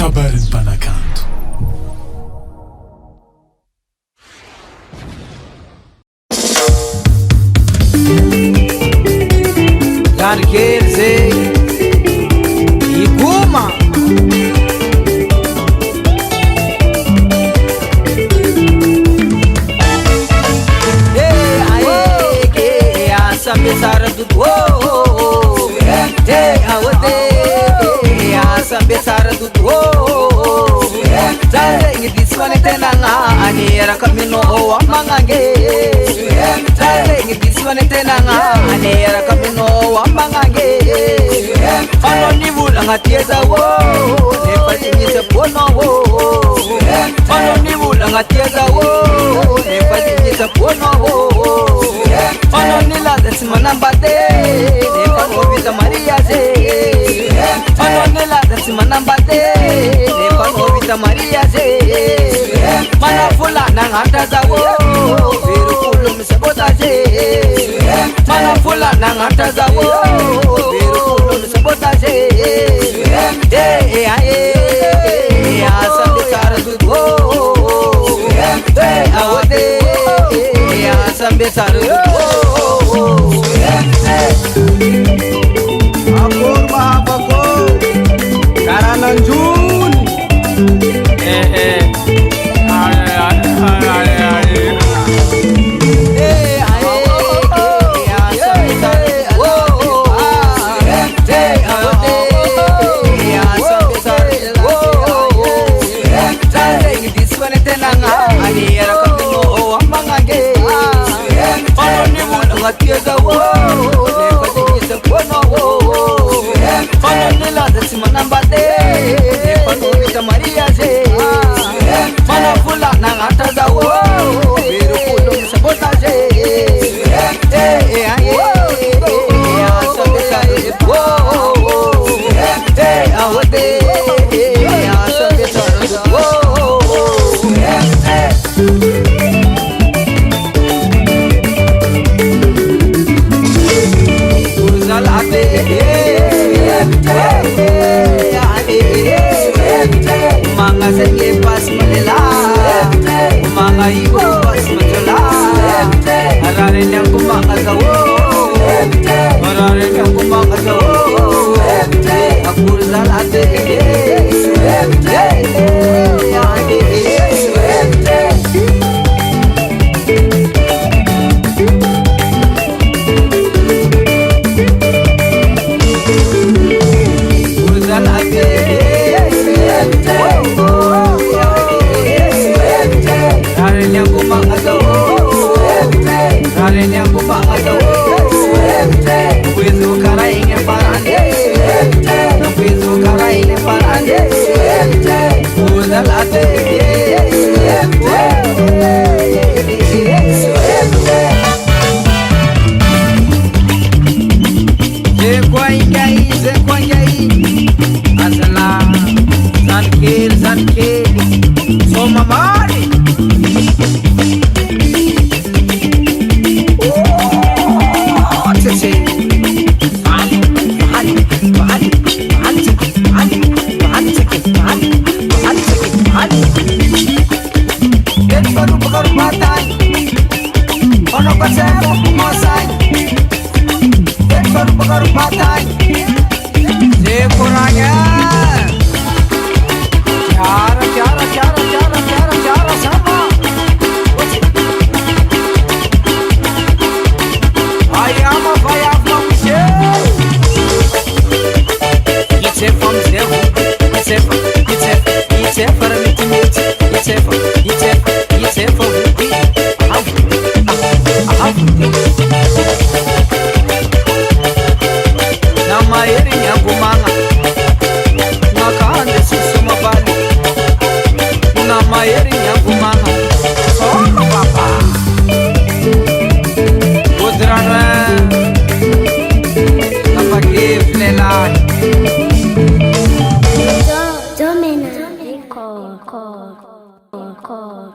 kabarin panakanto. Largherze Iguma Sara do sambe sara do Tare diswane tenanga anera kamino o amangange Tare diswane tenanga anera kamino o amangange Ano ni bulanga tieza wo ne patinyi se pono wo Ano ni bulanga tieza wo ne patinyi se pono wo Ano ni la desmana bate ne pano vita Maria ze Ano ni la desmana bate ne pano vita Maria ze Mana fula nangata za wo Viru pulu misabota ze Mana fula nangata za wo Viru pulu misabota ze Asam besar dudu Awade Asam besar dudu Akur mahabakor Karananjun Tiaga wo ne patinyi se pono wo Ono nila desi manambate ne pano vita Maria ze Mana fula nangata za wo Viru pulu misabota ze Asambe sari wo Awade Asambe sari wo Manga senge pas malela Manga ibu pas majola Arare yang kumanga sawo Arare yang kumanga sawo Akur zalate